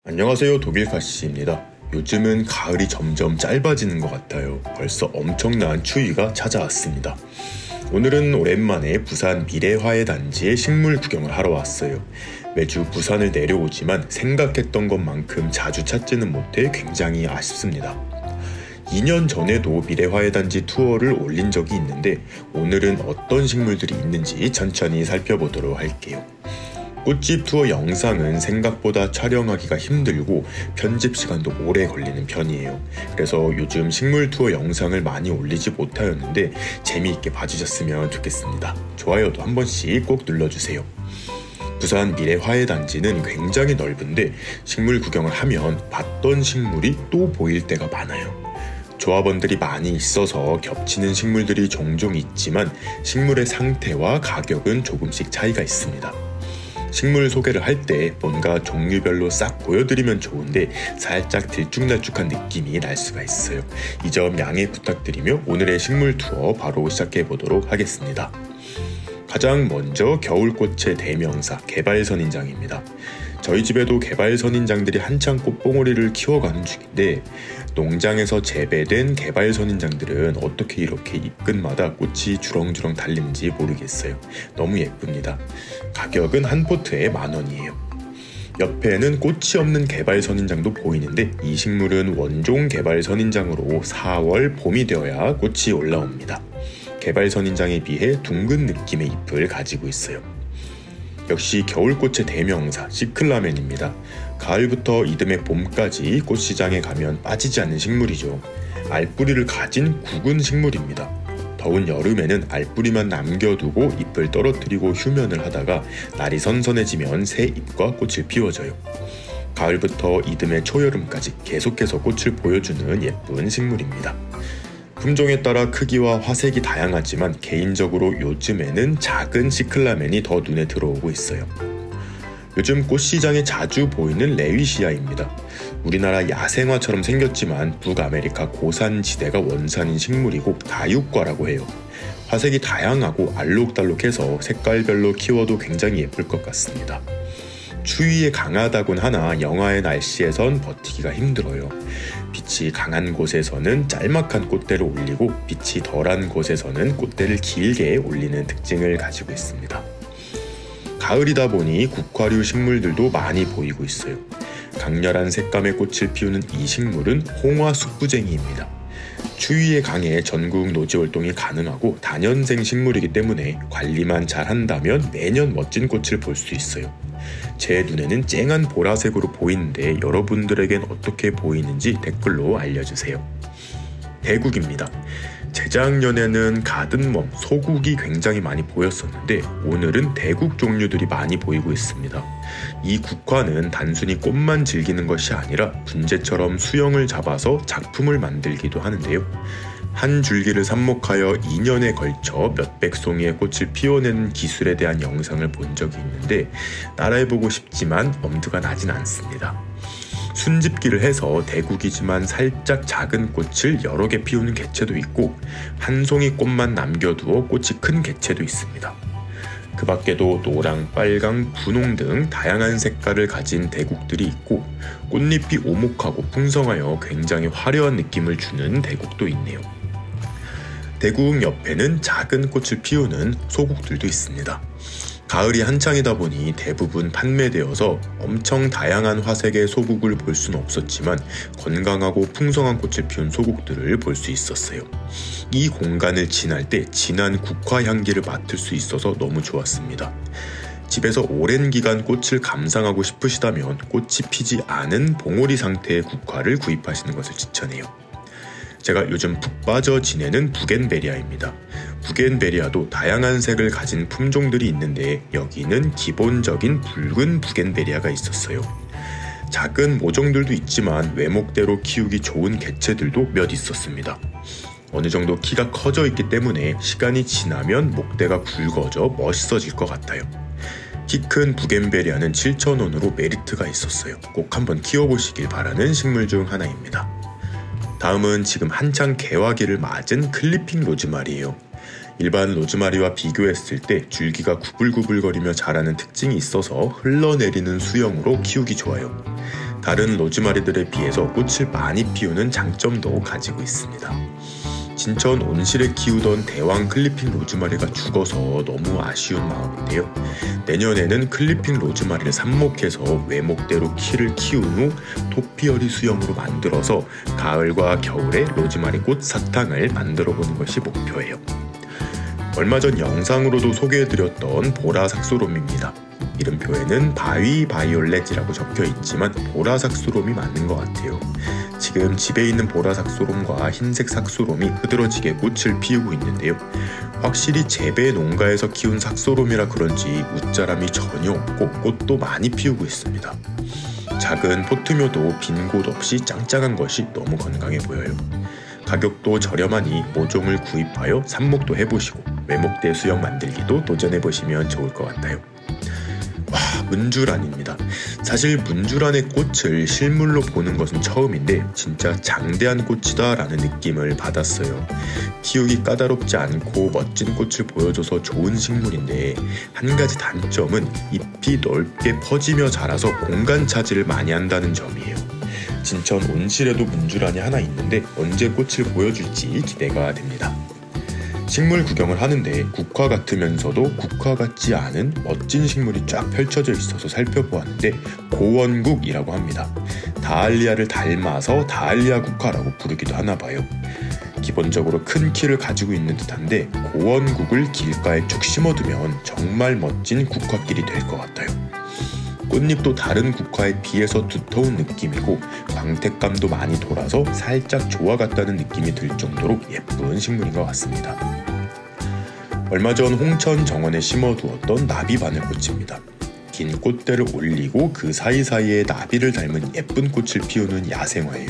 안녕하세요, 독일카씨입니다. 요즘은 가을이 점점 짧아지는 것 같아요. 벌써 엄청난 추위가 찾아왔습니다. 오늘은 오랜만에 부산 미래화훼단지에 식물 구경을 하러 왔어요. 매주 부산을 내려오지만 생각했던 것만큼 자주 찾지는 못해 굉장히 아쉽습니다. 2년 전에도 미래화훼단지 투어를 올린 적이 있는데 오늘은 어떤 식물들이 있는지 천천히 살펴보도록 할게요. 꽃집 투어 영상은 생각보다 촬영하기가 힘들고 편집 시간도 오래 걸리는 편이에요. 그래서 요즘 식물 투어 영상을 많이 올리지 못하였는데 재미있게 봐주셨으면 좋겠습니다. 좋아요도 한 번씩 꼭 눌러주세요. 부산 미래화훼단지는 굉장히 넓은데 식물 구경을 하면 봤던 식물이 또 보일 때가 많아요. 조합원들이 많이 있어서 겹치는 식물들이 종종 있지만 식물의 상태와 가격은 조금씩 차이가 있습니다. 식물 소개를 할 때 뭔가 종류별로 싹 보여드리면 좋은데 살짝 들쭉날쭉한 느낌이 날 수가 있어요. 이 점 양해 부탁드리며 오늘의 식물 투어 바로 시작해 보도록 하겠습니다. 가장 먼저 겨울꽃의 대명사 개발선인장입니다. 저희 집에도 개발선인장들이 한창 꽃봉오리를 키워가는 중인데 농장에서 재배된 개발선인장들은 어떻게 이렇게 잎끝마다 꽃이 주렁주렁 달리는지 모르겠어요. 너무 예쁩니다. 가격은 한 포트에 10,000원이에요. 옆에는 꽃이 없는 개발선인장도 보이는데 이 식물은 원종 개발선인장으로 4월 봄이 되어야 꽃이 올라옵니다. 개발선인장에 비해 둥근 느낌의 잎을 가지고 있어요. 역시 겨울꽃의 대명사 시클라멘입니다. 가을부터 이듬해 봄까지 꽃시장에 가면 빠지지 않는 식물이죠. 알뿌리를 가진 굵은 식물입니다. 더운 여름에는 알뿌리만 남겨두고 잎을 떨어뜨리고 휴면을 하다가 날이 선선해지면 새 잎과 꽃을 피워줘요. 가을부터 이듬해 초여름까지 계속해서 꽃을 보여주는 예쁜 식물입니다. 품종에 따라 크기와 화색이 다양하지만 개인적으로 요즘에는 작은 시클라멘이 더 눈에 들어오고 있어요. 요즘 꽃시장에 자주 보이는 레위시아입니다. 우리나라 야생화처럼 생겼지만 북아메리카 고산지대가 원산인 식물이고 다육과라고 해요. 화색이 다양하고 알록달록해서 색깔별로 키워도 굉장히 예쁠 것 같습니다. 추위에 강하다곤 하나 영하의 날씨에선 버티기가 힘들어요. 빛이 강한 곳에서는 짤막한 꽃대를 올리고 빛이 덜한 곳에서는 꽃대를 길게 올리는 특징을 가지고 있습니다. 가을이다 보니 국화류 식물들도 많이 보이고 있어요. 강렬한 색감의 꽃을 피우는 이 식물은 홍화숙부쟁이입니다. 추위에 강해 전국 노지활동이 가능하고 다년생 식물이기 때문에 관리만 잘한다면 매년 멋진 꽃을 볼 수 있어요. 제 눈에는 쨍한 보라색으로 보이는데 여러분들에겐 어떻게 보이는지 댓글로 알려주세요. 대국입니다. 재작년에는 가든멈, 소국이 굉장히 많이 보였었는데 오늘은 대국 종류들이 많이 보이고 있습니다. 이 국화는 단순히 꽃만 즐기는 것이 아니라 분재처럼 수영을 잡아서 작품을 만들기도 하는데요. 한 줄기를 삽목하여 2년에 걸쳐 몇백 송이의 꽃을 피워내는 기술에 대한 영상을 본 적이 있는데 따라해보고 싶지만 엄두가 나진 않습니다. 순집기를 해서 대국이지만 살짝 작은 꽃을 여러 개 피우는 개체도 있고 한 송이 꽃만 남겨두어 꽃이 큰 개체도 있습니다. 그 밖에도 노랑, 빨강, 분홍 등 다양한 색깔을 가진 대국들이 있고 꽃잎이 오목하고 풍성하여 굉장히 화려한 느낌을 주는 대국도 있네요. 대국 옆에는 작은 꽃을 피우는 소국들도 있습니다. 가을이 한창이다 보니 대부분 판매되어서 엄청 다양한 화색의 소국을 볼 수는 없었지만 건강하고 풍성한 꽃을 피운 소국들을 볼 수 있었어요. 이 공간을 지날 때 진한 국화 향기를 맡을 수 있어서 너무 좋았습니다. 집에서 오랜 기간 꽃을 감상하고 싶으시다면 꽃이 피지 않은 봉오리 상태의 국화를 구입하시는 것을 추천해요. 제가 요즘 푹 빠져 지내는 부겐베리아입니다. 부겐베리아도 다양한 색을 가진 품종들이 있는데 여기는 기본적인 붉은 부겐베리아가 있었어요. 작은 모종들도 있지만 외목대로 키우기 좋은 개체들도 몇 있었습니다. 어느 정도 키가 커져 있기 때문에 시간이 지나면 목대가 굵어져 멋있어질 것 같아요. 키 큰 부겐베리아는 7,000원으로 메리트가 있었어요. 꼭 한번 키워보시길 바라는 식물 중 하나입니다. 다음은 지금 한창 개화기를 맞은 클리핑 로즈마리예요. 일반 로즈마리와 비교했을 때 줄기가 구불구불거리며 자라는 특징이 있어서 흘러내리는 수영으로 키우기 좋아요. 다른 로즈마리들에 비해서 꽃을 많이 피우는 장점도 가지고 있습니다. 진천 온실에 키우던 대왕 클리핑 로즈마리가 죽어서 너무 아쉬운 마음인데요. 내년에는 클리핑 로즈마리를 삽목해서 외목대로 키를 키운 후 토피어리 수영으로 만들어서 가을과 겨울에 로즈마리 꽃 사탕을 만들어보는 것이 목표예요. 얼마 전 영상으로도 소개해드렸던 보라삭소롬입니다. 이름표에는 바위 바이올렛이라고 적혀있지만 보라삭소롬이 맞는 것 같아요. 지금 집에 있는 보라삭소롬과 흰색 삭소롬이 흐드러지게 꽃을 피우고 있는데요. 확실히 재배 농가에서 키운 삭소롬이라 그런지 웃자람이 전혀 없고 꽃도 많이 피우고 있습니다. 작은 포트묘도 빈 곳 없이 짱짱한 것이 너무 건강해 보여요. 가격도 저렴하니 모종을 구입하여 삽목도 해보시고 외목대 수영 만들기도 도전해보시면 좋을 것 같아요. 와, 문주란입니다. 사실 문주란의 꽃을 실물로 보는 것은 처음인데 진짜 장대한 꽃이다 라는 느낌을 받았어요. 키우기 까다롭지 않고 멋진 꽃을 보여줘서 좋은 식물인데 한 가지 단점은 잎이 넓게 퍼지며 자라서 공간 차지를 많이 한다는 점이에요. 진천 온실에도 문주란이 하나 있는데 언제 꽃을 보여줄지 기대가 됩니다. 식물 구경을 하는데 국화 같으면서도 국화 같지 않은 멋진 식물이 쫙 펼쳐져 있어서 살펴보았는데 고원국이라고 합니다. 다알리아를 닮아서 다알리아 국화라고 부르기도 하나 봐요. 기본적으로 큰 키를 가지고 있는 듯한데 고원국을 길가에 쭉 심어두면 정말 멋진 국화길이 될 것 같아요. 꽃잎도 다른 국화에 비해서 두터운 느낌이고 광택감도 많이 돌아서 살짝 조화 같다는 느낌이 들 정도로 예쁜 식물인 것 같습니다. 얼마 전 홍천 정원에 심어두었던 나비 바늘꽃입니다. 긴 꽃대를 올리고 그 사이사이에 나비를 닮은 예쁜 꽃을 피우는 야생화예요.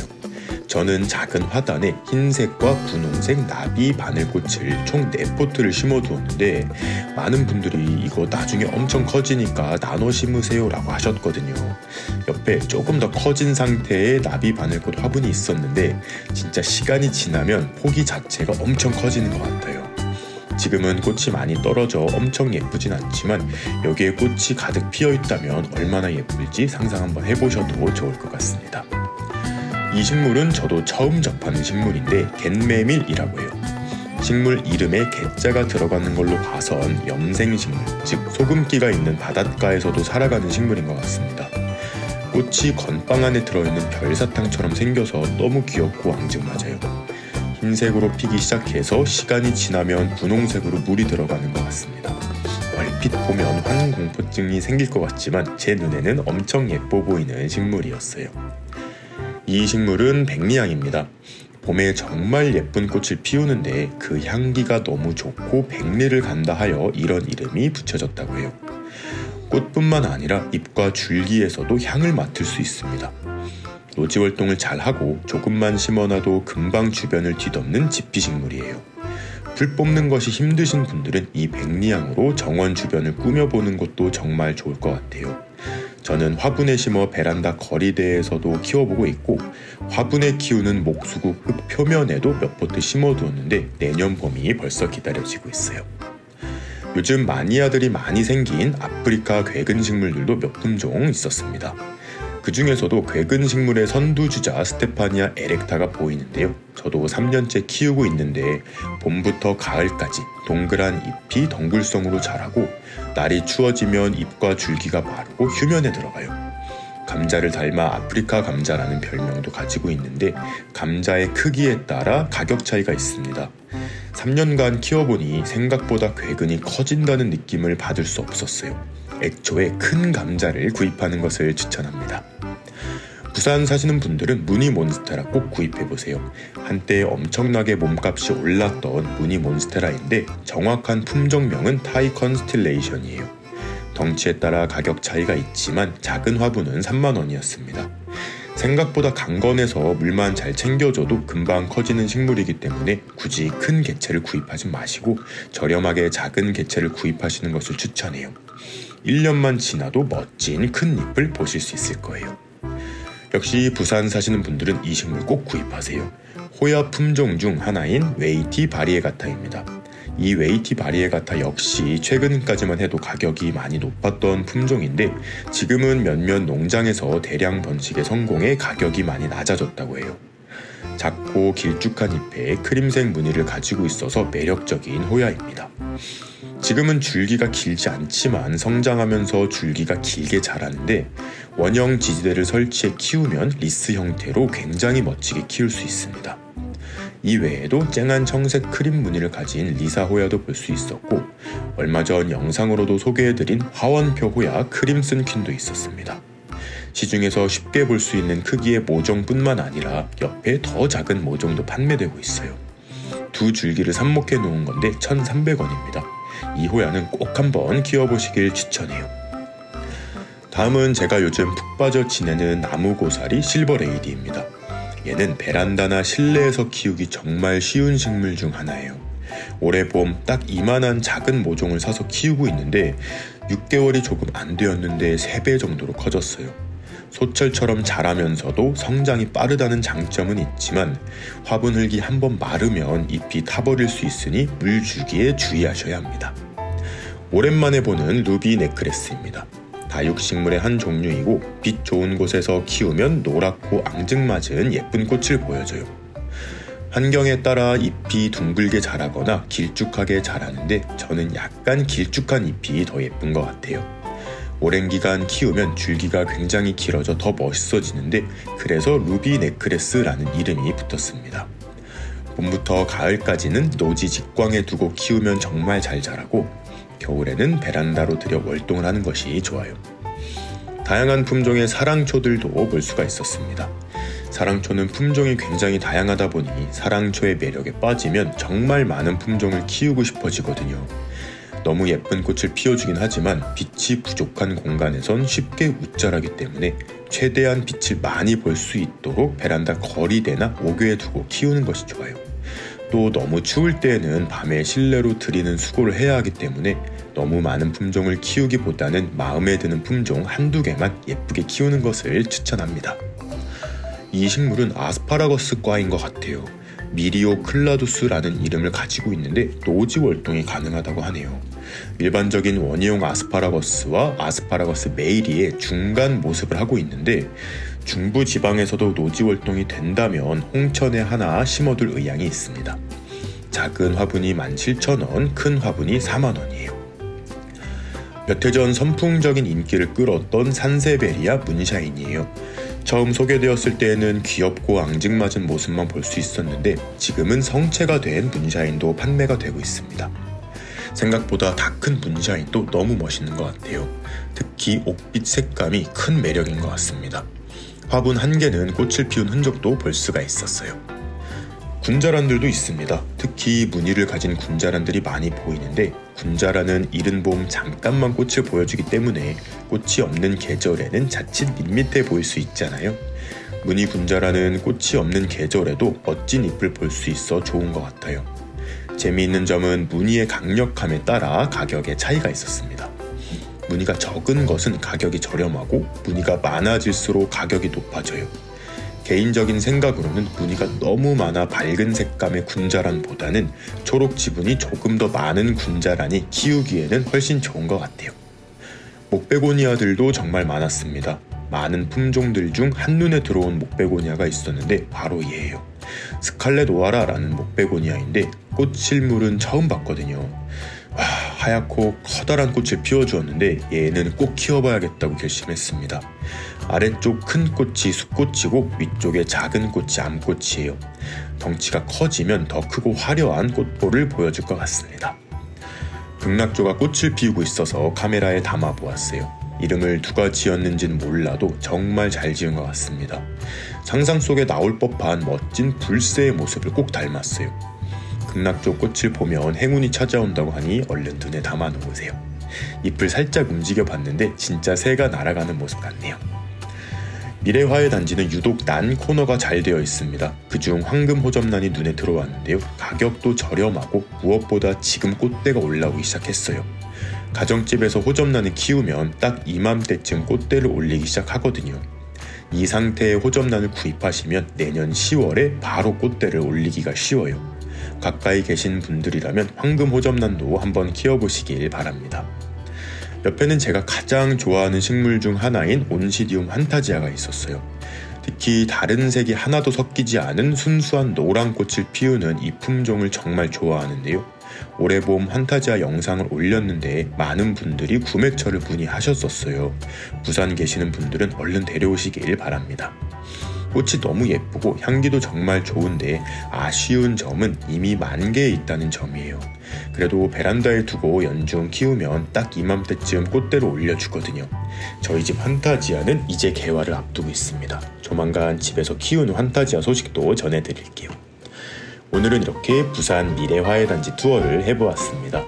저는 작은 화단에 흰색과 분홍색 나비 바늘꽃을 총 4포트를 심어두었는데 많은 분들이 이거 나중에 엄청 커지니까 나눠 심으세요 라고 하셨거든요. 옆에 조금 더 커진 상태의 나비 바늘꽃 화분이 있었는데 진짜 시간이 지나면 포기 자체가 엄청 커지는 것 같아요. 지금은 꽃이 많이 떨어져 엄청 예쁘진 않지만 여기에 꽃이 가득 피어있다면 얼마나 예쁠지 상상 한번 해보셔도 좋을 것 같습니다. 이 식물은 저도 처음 접하는 식물인데 갯메밀이라고 해요. 식물 이름에 개자가 들어가는 걸로 봐선 염생식물, 즉 소금기가 있는 바닷가에서도 살아가는 식물인 것 같습니다. 꽃이 건빵 안에 들어있는 별사탕처럼 생겨서 너무 귀엽고 앙증맞아요. 흰색으로 피기 시작해서 시간이 지나면 분홍색으로 물이 들어가는 것 같습니다. 얼핏 보면 환공포증이 생길 것 같지만 제 눈에는 엄청 예뻐 보이는 식물이었어요. 이 식물은 백리향입니다. 봄에 정말 예쁜 꽃을 피우는데 그 향기가 너무 좋고 백리를 간다 하여 이런 이름이 붙여졌다고 해요. 꽃뿐만 아니라 잎과 줄기에서도 향을 맡을 수 있습니다. 노지 활동을 잘하고 조금만 심어놔도 금방 주변을 뒤덮는 지피식물이에요. 풀 뽑는 것이 힘드신 분들은 이 백리향으로 정원 주변을 꾸며보는 것도 정말 좋을 것 같아요. 저는 화분에 심어 베란다 거리대에서도 키워보고 있고 화분에 키우는 목수국 흙 표면에도 몇 포트 심어두었는데 내년 봄이 벌써 기다려지고 있어요. 요즘 마니아들이 많이 생긴 아프리카 괴근 식물들도 몇 품종 있었습니다. 그 중에서도 괴근 식물의 선두주자 스테파니아 에렉타가 보이는데요. 저도 3년째 키우고 있는데 봄부터 가을까지 동그란 잎이 덩굴성으로 자라고 날이 추워지면 잎과 줄기가 마르고 휴면에 들어가요. 감자를 닮아 아프리카 감자라는 별명도 가지고 있는데 감자의 크기에 따라 가격 차이가 있습니다. 3년간 키워보니 생각보다 괴근이 커진다는 느낌을 받을 수 없었어요. 애초에 큰 감자를 구입하는 것을 추천합니다. 부산 사시는 분들은 무늬몬스테라 꼭 구입해보세요. 한때 엄청나게 몸값이 올랐던 무늬몬스테라인데 정확한 품종명은 타이 컨스틸레이션이에요. 덩치에 따라 가격 차이가 있지만 작은 화분은 3만원이었습니다. 생각보다 강건해서 물만 잘 챙겨줘도 금방 커지는 식물이기 때문에 굳이 큰 개체를 구입하지 마시고 저렴하게 작은 개체를 구입하시는 것을 추천해요. 1년만 지나도 멋진 큰 잎을 보실 수 있을 거예요. 역시 부산 사시는 분들은 이 식물 꼭 구입하세요. 호야 품종 중 하나인 웨이티 바리에가타입니다. 이 웨이티 바리에가타 역시 최근까지만 해도 가격이 많이 높았던 품종인데 지금은 몇몇 농장에서 대량 번식에 성공해 가격이 많이 낮아졌다고 해요. 작고 길쭉한 잎에 크림색 무늬를 가지고 있어서 매력적인 호야입니다. 지금은 줄기가 길지 않지만 성장하면서 줄기가 길게 자라는데 원형 지지대를 설치해 키우면 리스 형태로 굉장히 멋지게 키울 수 있습니다. 이 외에도 쨍한 청색 크림 무늬를 가진 리사 호야도 볼 수 있었고 얼마 전 영상으로도 소개해드린 화원표 호야 크림슨 퀸도 있었습니다. 시중에서 쉽게 볼 수 있는 크기의 모종뿐만 아니라 옆에 더 작은 모종도 판매되고 있어요. 두 줄기를 삽목해 놓은 건데 1,300원입니다. 이 호야는 꼭 한번 키워보시길 추천해요. 다음은 제가 요즘 푹 빠져 지내는 나무고사리 실버레이디입니다. 얘는 베란다나 실내에서 키우기 정말 쉬운 식물 중 하나예요. 올해 봄 딱 이만한 작은 모종을 사서 키우고 있는데 6개월이 조금 안 되었는데 3배 정도로 커졌어요. 소철처럼 자라면서도 성장이 빠르다는 장점은 있지만 화분 흙이 한번 마르면 잎이 타버릴 수 있으니 물 주기에 주의하셔야 합니다. 오랜만에 보는 루비 네크레스입니다. 다육식물의 한 종류이고 빛 좋은 곳에서 키우면 노랗고 앙증맞은 예쁜 꽃을 보여줘요. 환경에 따라 잎이 둥글게 자라거나 길쭉하게 자라는데 저는 약간 길쭉한 잎이 더 예쁜 것 같아요. 오랜 기간 키우면 줄기가 굉장히 길어져 더 멋있어지는데 그래서 루비 네크레스라는 이름이 붙었습니다. 봄부터 가을까지는 노지 직광에 두고 키우면 정말 잘 자라고 겨울에는 베란다로 들여 월동을 하는 것이 좋아요. 다양한 품종의 사랑초들도 볼 수가 있었습니다. 사랑초는 품종이 굉장히 다양하다 보니 사랑초의 매력에 빠지면 정말 많은 품종을 키우고 싶어지거든요. 너무 예쁜 꽃을 피워주긴 하지만 빛이 부족한 공간에선 쉽게 웃자라기 때문에 최대한 빛을 많이 볼 수 있도록 베란다 거리대나 옥외에 두고 키우는 것이 좋아요. 또 너무 추울 때에는 밤에 실내로 들이는 수고를 해야 하기 때문에 너무 많은 품종을 키우기보다는 마음에 드는 품종 한두 개만 예쁘게 키우는 것을 추천합니다. 이 식물은 아스파라거스과인 것 같아요. 미리오 클라두스라는 이름을 가지고 있는데 노지 월동이 가능하다고 하네요. 일반적인 원예용 아스파라거스와 아스파라거스 메이리의 중간 모습을 하고 있는데 중부 지방에서도 노지 월동이 된다면 홍천에 하나 심어둘 의향이 있습니다. 작은 화분이 17,000원, 큰 화분이 40,000원이에요. 몇 해 전 선풍적인 인기를 끌었던 산세베리아 문샤인이에요. 처음 소개되었을 때에는 귀엽고 앙증맞은 모습만 볼 수 있었는데 지금은 성체가 된 문샤인도 판매가 되고 있습니다. 생각보다 다 큰 문샤인도 너무 멋있는 것 같아요. 특히 옥빛 색감이 큰 매력인 것 같습니다. 화분 한 개는 꽃을 피운 흔적도 볼 수가 있었어요. 군자란들도 있습니다. 특히 무늬를 가진 군자란들이 많이 보이는데 군자란은 이른 봄 잠깐만 꽃을 보여주기 때문에 꽃이 없는 계절에는 자칫 밋밋해 보일 수 있잖아요. 무늬 군자란은 꽃이 없는 계절에도 멋진 잎을 볼 수 있어 좋은 것 같아요. 재미있는 점은 무늬의 강력함에 따라 가격에 차이가 있었습니다. 무늬가 적은 것은 가격이 저렴하고 무늬가 많아질수록 가격이 높아져요. 개인적인 생각으로는 무늬가 너무 많아 밝은 색감의 군자란보다는 초록 지분이 조금 더 많은 군자란이 키우기에는 훨씬 좋은 것 같아요. 목베고니아들도 정말 많았습니다. 많은 품종들 중 한눈에 들어온 목베고니아가 있었는데 바로 얘예요. 스칼렛 오아라라는 목베고니아인데 꽃 실물은 처음 봤거든요. 하얗고 커다란 꽃을 피워주었는데 얘는 꼭 키워봐야겠다고 결심했습니다. 아래쪽 큰 꽃이 숫꽃이고 위쪽에 작은 꽃이 암꽃이에요. 덩치가 커지면 더 크고 화려한 꽃볼을 보여줄 것 같습니다. 극락조가 꽃을 피우고 있어서 카메라에 담아 보았어요. 이름을 누가 지었는지는 몰라도 정말 잘 지은 것 같습니다. 상상 속에 나올 법한 멋진 불새의 모습을 꼭 닮았어요. 극락조 꽃을 보면 행운이 찾아온다고 하니 얼른 눈에 담아 놓으세요. 잎을 살짝 움직여 봤는데 진짜 새가 날아가는 모습 같네요. 미래화의 단지는 유독 난 코너가 잘 되어 있습니다. 그중 황금 호접란이 눈에 들어왔는데요. 가격도 저렴하고 무엇보다 지금 꽃대가 올라오기 시작했어요. 가정집에서 호접란을 키우면 딱 이맘때쯤 꽃대를 올리기 시작하거든요. 이 상태의 호접란을 구입하시면 내년 10월에 바로 꽃대를 올리기가 쉬워요. 가까이 계신 분들이라면 황금 호접란도 한번 키워보시길 바랍니다. 옆에는 제가 가장 좋아하는 식물 중 하나인 온시디움 환타지아가 있었어요. 특히 다른 색이 하나도 섞이지 않은 순수한 노란 꽃을 피우는 이 품종을 정말 좋아하는데요. 올해 봄 환타지아 영상을 올렸는데 많은 분들이 구매처를 문의하셨었어요. 부산 계시는 분들은 얼른 데려오시길 바랍니다. 꽃이 너무 예쁘고 향기도 정말 좋은데 아쉬운 점은 이미 만개에 있다는 점이에요. 그래도 베란다에 두고 연중 키우면 딱 이맘때쯤 꽃대로 올려주거든요. 저희 집 환타지아는 이제 개화를 앞두고 있습니다. 조만간 집에서 키우는 환타지아 소식도 전해드릴게요. 오늘은 이렇게 부산 미래화해단지 투어를 해보았습니다.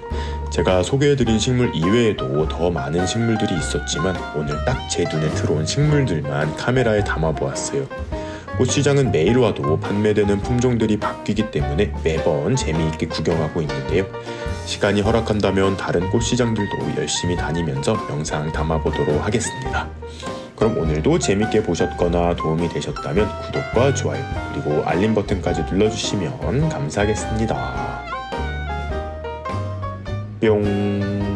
제가 소개해드린 식물 이외에도 더 많은 식물들이 있었지만 오늘 딱 제 눈에 들어온 식물들만 카메라에 담아보았어요. 꽃시장은 매일 와도 판매되는 품종들이 바뀌기 때문에 매번 재미있게 구경하고 있는데요. 시간이 허락한다면 다른 꽃시장들도 열심히 다니면서 영상 담아보도록 하겠습니다. 그럼 오늘도 재밌게 보셨거나 도움이 되셨다면 구독과 좋아요 그리고 알림 버튼까지 눌러주시면 감사하겠습니다. 뿅.